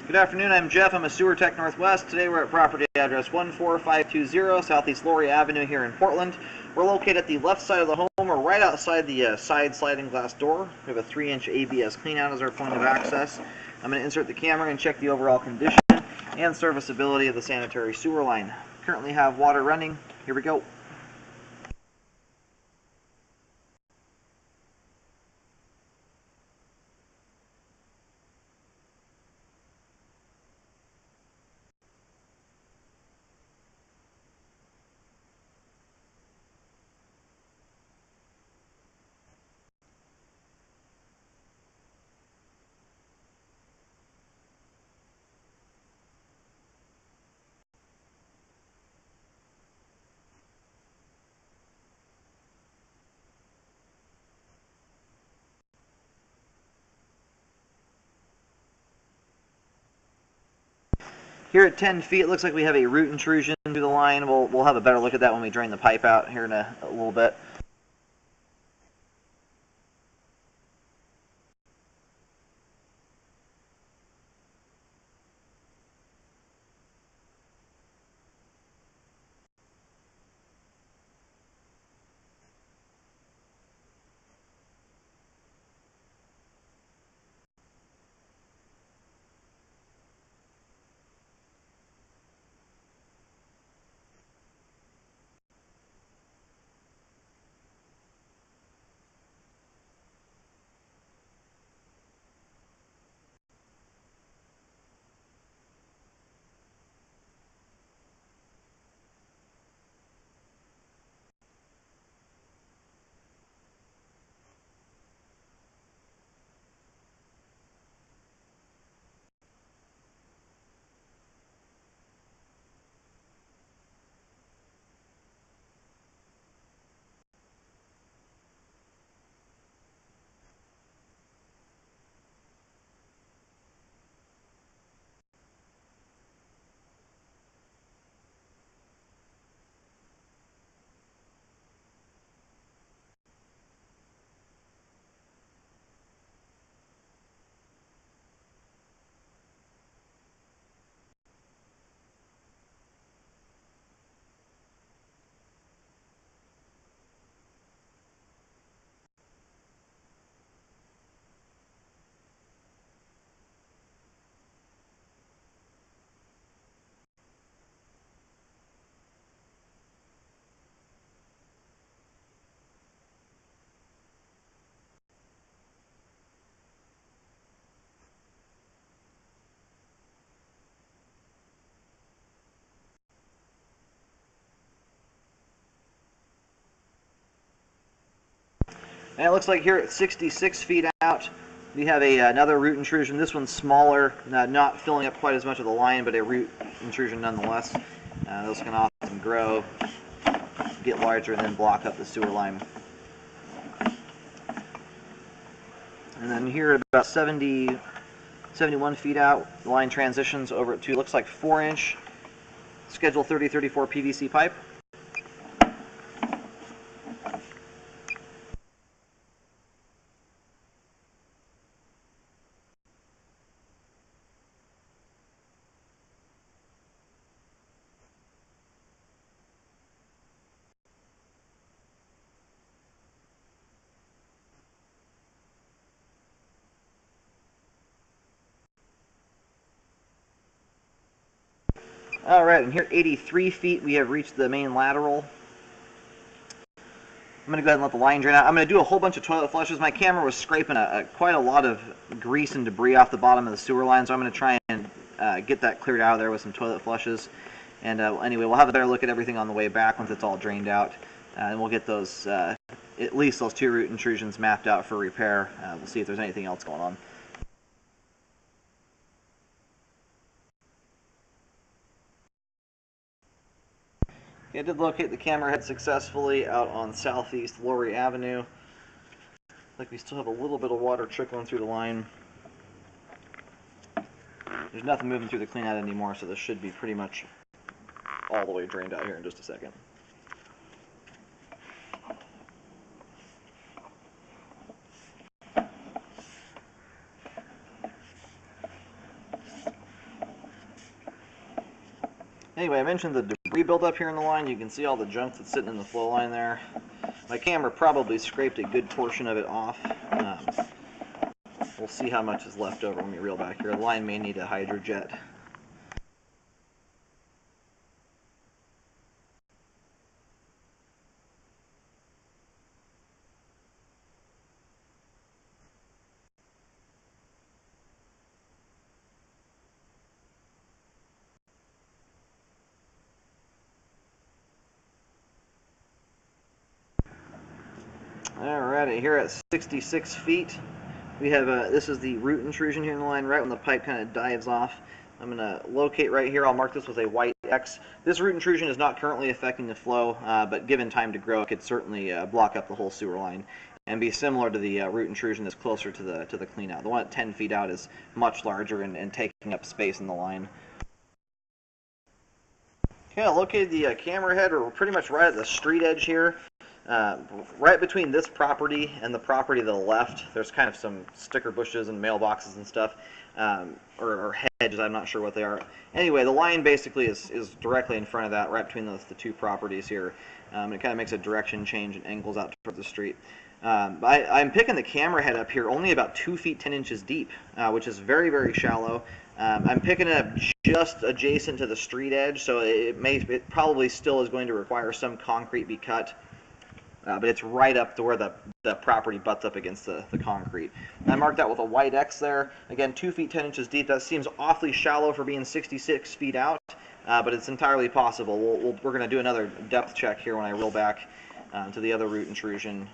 Good afternoon, I'm Jeff. I'm a sewer tech Northwest. Today we're at property address 14520 Southeast Laurie Avenue here in Portland. We're located at the left side of the home. We're right outside the side sliding glass door. We have a 3-inch ABS cleanout as our point of access. I'm going to insert the camera and check the overall condition and serviceability of the sanitary sewer line. Currently have water running. Here we go. Here at 10 feet, it looks like we have a root intrusion through the line. We'll have a better look at that when we drain the pipe out here in a little bit. And it looks like here at 66 feet out, we have another root intrusion. This one's smaller, not filling up quite as much of the line, but a root intrusion nonetheless. Those can often grow, get larger, and then block up the sewer line. And then here at about 71 feet out, the line transitions over to, looks like 4-inch Schedule 3034 PVC pipe. Alright, and here at 83 feet, we have reached the main lateral. I'm going to go ahead and let the line drain out. I'm going to do a whole bunch of toilet flushes. My camera was scraping quite a lot of grease and debris off the bottom of the sewer line, so I'm going to try and get that cleared out of there with some toilet flushes. And anyway, we'll have a better look at everything on the way back once it's all drained out. And we'll get those, at least those 2 root intrusions mapped out for repair. We'll see if there's anything else going on. I did locate the camera head successfully out on Southeast Laurie Avenue. Like we still have a little bit of water trickling through the line. There's nothing moving through the cleanout anymore, so this should be pretty much all the way drained out here in just a second. Anyway, I mentioned the debris buildup here in the line. You can see all the junk that's sitting in the flow line there. My camera probably scraped a good portion of it off. We'll see how much is left over when we reel back here. The line may need a hydrojet. Alright, here at 66 feet, we have this is the root intrusion here in the line, right when the pipe kind of dives off. I'm going to locate right here. I'll mark this with a white X. This root intrusion is not currently affecting the flow, but given time to grow, it could certainly block up the whole sewer line and be similar to the root intrusion that's closer to the clean out. The one at 10 feet out is much larger and taking up space in the line. Okay, I located the camera head. We're pretty much right at the street edge here. Right between this property and the property to the left, there's kind of some sticker bushes and mailboxes and stuff, or hedges, I'm not sure what they are. Anyway, the line basically is directly in front of that, right between the two properties here. It kind of makes a direction change and angles out toward the street. I'm picking the camera head up here only about 2 feet 10 inches deep, which is very, very shallow. I'm picking it up just adjacent to the street edge, so it probably still is going to require some concrete be cut. But it's right up to where the property butts up against the concrete. And I marked that with a white X there. Again, 2 feet 10 inches deep. That seems awfully shallow for being 66 feet out, but it's entirely possible. We're going to do another depth check here when I reel back to the other root intrusion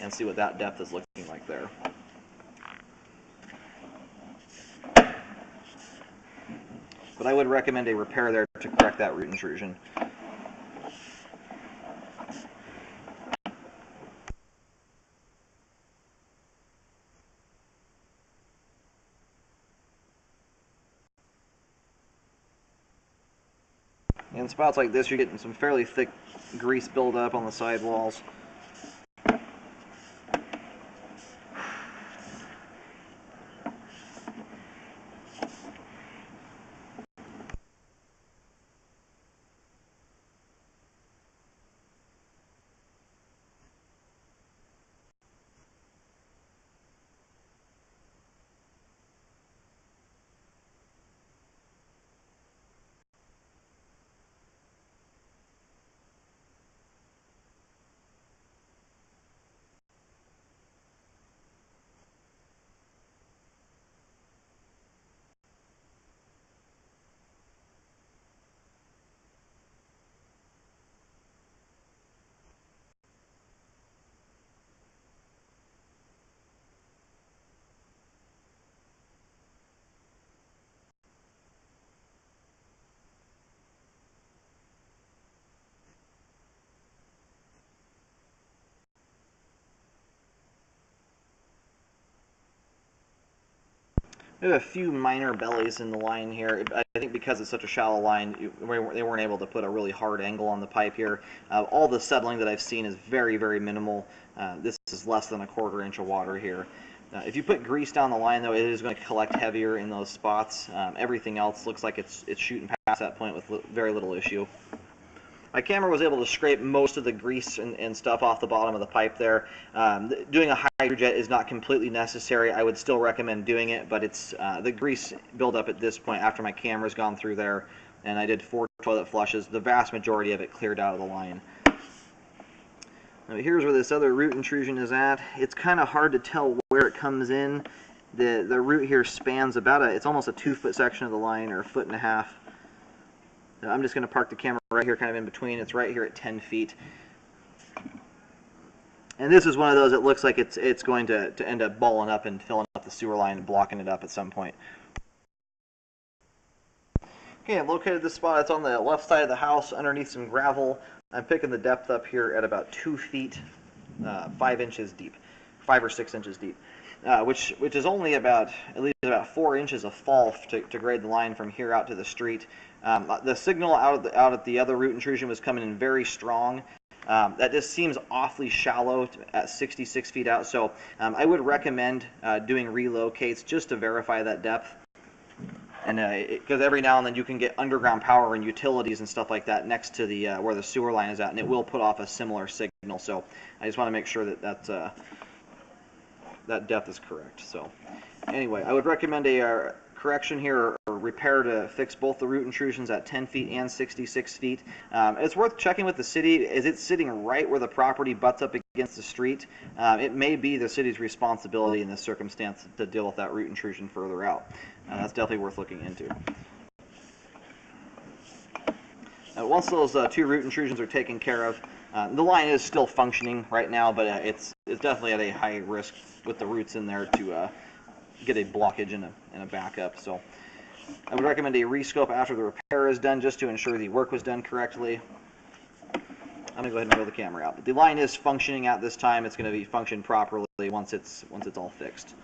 and see what that depth is looking like there. But I would recommend a repair there to correct that root intrusion. In spots like this, you're getting some fairly thick grease buildup on the sidewalls. We have a few minor bellies in the line here. I think because it's such a shallow line, they weren't able to put a really hard angle on the pipe here. All the settling that I've seen is very, very minimal. This is less than a 1/4 inch of water here. If you put grease down the line, though, it is going to collect heavier in those spots. Everything else looks like it's shooting past that point with very little issue. My camera was able to scrape most of the grease and stuff off the bottom of the pipe there. Doing a hydrojet is not completely necessary. I would still recommend doing it, but it's the grease buildup at this point after my camera's gone through there, and I did 4 toilet flushes. The vast majority of it cleared out of the line. Now here's where this other root intrusion is at. It's kind of hard to tell where it comes in. The root here spans it's almost a 2-foot section of the line, or a 1.5 feet. I'm just going to park the camera right here, kind of in between. It's right here at 10 feet. And this is one of those that looks like it's going to end up balling up and filling up the sewer line and blocking it up at some point. Okay, I've located this spot. It's on the left side of the house underneath some gravel. I'm picking the depth up here at about 2 feet, 5 inches deep, 5 or 6 inches deep. Which is only at least about 4 inches of fall to grade the line from here out to the street. The signal out at the other root intrusion was coming in very strong. That just seems awfully shallow at 66 feet out, so I would recommend doing relocates just to verify that depth. And because every now and then you can get underground power and utilities and stuff like that next to the where the sewer line is at, and it will put off a similar signal. So I just want to make sure that that depth is correct. So anyway, I would recommend a correction here, or repair to fix both the root intrusions at 10 feet and 66 feet. It's worth checking with the city. Is it sitting right where the property butts up against the street? It may be the city's responsibility in this circumstance to deal with that root intrusion further out. That's definitely worth looking into. Once those 2 root intrusions are taken care of, the line is still functioning right now, but it's definitely at a high risk with the roots in there to get a blockage and a backup. So I would recommend a rescope after the repair is done, just to ensure the work was done correctly. I'm going to go ahead and roll the camera out. But the line is functioning at this time. It's going to be functioned properly once it's all fixed.